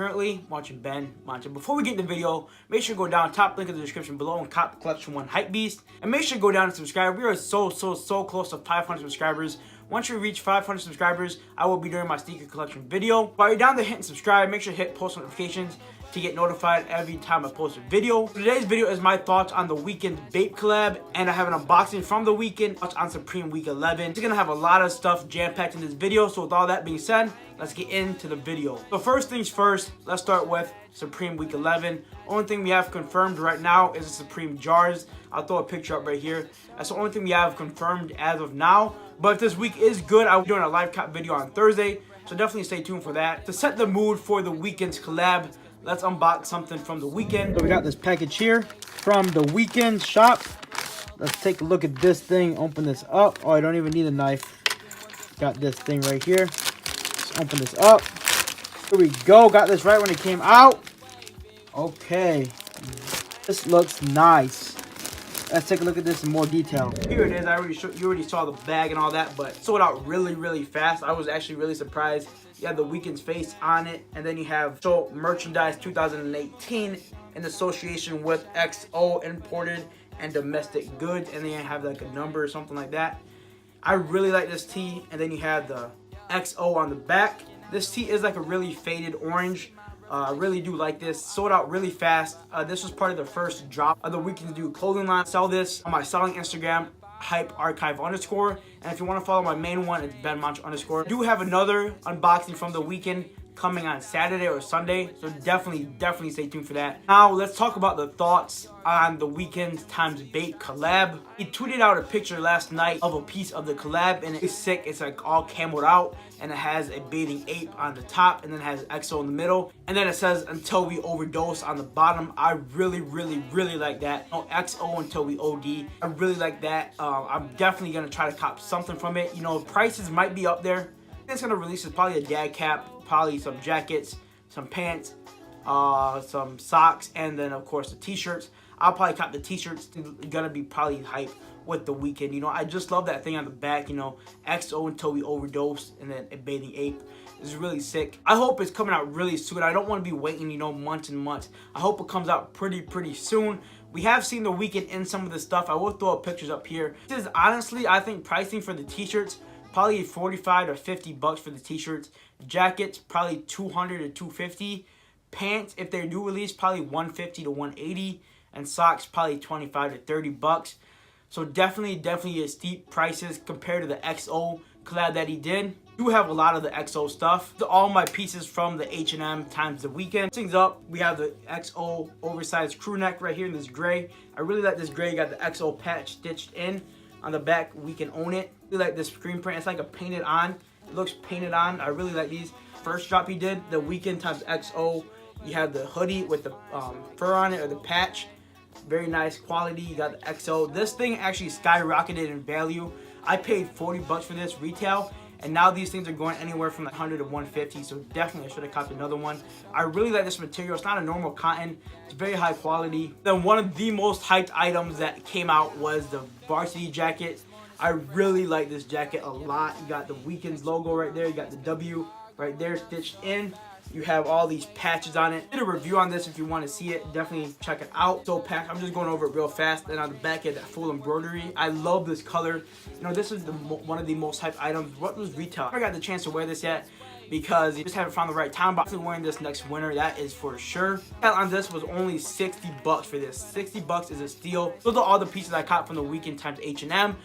currently watching Ben Mancha. Before we get in the video, make sure to go down, top link in the description below, and cop collection 1 hype beast. And make sure to go down and subscribe. We are so close to 500 subscribers. Once we reach 500 subscribers, I will be doing my sneaker collection video. While you're down there hitting subscribe, make sure to hit post notifications to get notified every time I post a video. Today's video is my thoughts on the Weeknd Bape collab, and I have an unboxing from the Weeknd on Supreme Week 11. It's gonna have a lot of stuff jam-packed in this video, so with all that being said, let's get into the video. So first things first, let's start with Supreme Week 11. Only thing we have confirmed right now is the Supreme jars. I'll throw a picture up right here. That's the only thing we have confirmed as of now. But if this week is good, I'll be doing a live cap video on Thursday, so definitely stay tuned for that. To set the mood for the Weeknd's collab, let's unbox something from the Weeknd. So we got this package here from the Weeknd shop. Let's take a look at this thing. Open this up. Oh, I don't even need a knife. Got this thing right here. Let's open this up. Here we go. Got this right when it came out. Okay. This looks nice. Let's take a look at this in more detail. Here it is. You already saw the bag and all that, but sold out really fast. I was actually really surprised. You have the Weeknd's face on it, and then you have so merchandise 2018 in association with XO imported and domestic goods, and then you have like a number or something like that. I really like this tee, and then you have the XO on the back. This tee is like a really faded orange. I really do like this. Sold out really fast. This was part of the first drop of the Weeknd do clothing line. Sell this on my selling Instagram, hypearchive_, and if you want to follow my main one, it's benmanch_. I do have another unboxing from the Weeknd coming on Saturday or Sunday, so definitely stay tuned for that. Now let's talk about the thoughts on the Weeknd times Bape collab. He tweeted out a picture last night of a piece of the collab, and it's sick. It's like all camoed out, and it has a bathing ape on the top, and then it has XO in the middle, and then it says "until we overdose" on the bottom. I really like that. Oh, XO until we OD. I really like that. I'm definitely gonna try to cop something from it. You know, prices might be up there. It's gonna release is probably a dad cap, probably some jackets, some pants, some socks, and then of course the t-shirts. I'll probably cop the t-shirts. Gonna be probably hype with the Weeknd. You know, I just love that thing on the back. You know, XO until we overdose, and then a bathing ape. Is really sick. I hope it's coming out really soon. I don't want to be waiting, you know, months and months. I hope it comes out pretty soon. We have seen the Weeknd in some of the stuff. I will throw up pictures up here. This is honestly, I think pricing for the t-shirts, probably 45 to 50 bucks for the t-shirts. Jackets, probably 200 to 250. Pants, if they do release, probably 150 to 180. And socks, probably 25 to 30 bucks. So definitely a steep prices compared to the XO collab that he did. Do have a lot of the XO stuff. All my pieces from the H&M times the Weeknd. Things up, we have the XO oversized crew neck right here in this gray. I really like this gray. You got the XO patch stitched in on the back. We can own it. I really like this screen print. It's like a painted on. It looks painted on. I really like these. First drop he did, the Weeknd times XO. You have the hoodie with the fur on it, or the patch. Very nice quality. You got the XO. This thing actually skyrocketed in value. I paid 40 bucks for this retail, and now these things are going anywhere from 100 to 150, so definitely I should have copped another one. I really like this material. It's not a normal cotton. It's very high quality. Then one of the most hyped items that came out was the Varsity jacket. I really like this jacket a lot. You got the Weeknd's logo right there. You got the W right there stitched in. You have all these patches on it. I did a review on this if you want to see it. Definitely check it out. So packed. I'm just going over it real fast. And on the back of that full embroidery. I love this color. You know, this is one of the most hyped items. What was retail? I never got the chance to wear this yet because you just haven't found the right time. But I'm wearing this next winter. That is for sure. On this was only 60 bucks for this. 60 bucks is a steal. Those are all the pieces I caught from the Weeknd times H&M.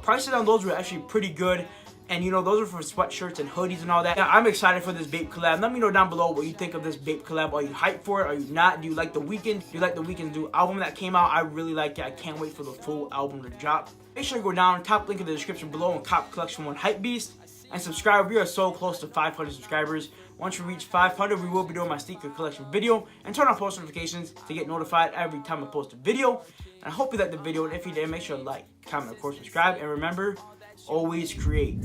Prices on those were actually pretty good. And you know, those are for sweatshirts and hoodies and all that. Yeah, I'm excited for this Bape collab. Let me know down below what you think of this Bape collab. Are you hyped for it? Are you not? Do you like the Weeknd? Do you like the Weeknd's new album that came out? I really like it. I can't wait for the full album to drop. Make sure to go down, top link in the description below, and cop collection 1 hype beast. And subscribe. We are so close to 500 subscribers. Once we reach 500, we will be doing my sneaker collection video. And turn on post notifications to get notified every time I post a video. And I hope you liked the video. And if you did, make sure to like, comment, of course, subscribe. And remember, always create.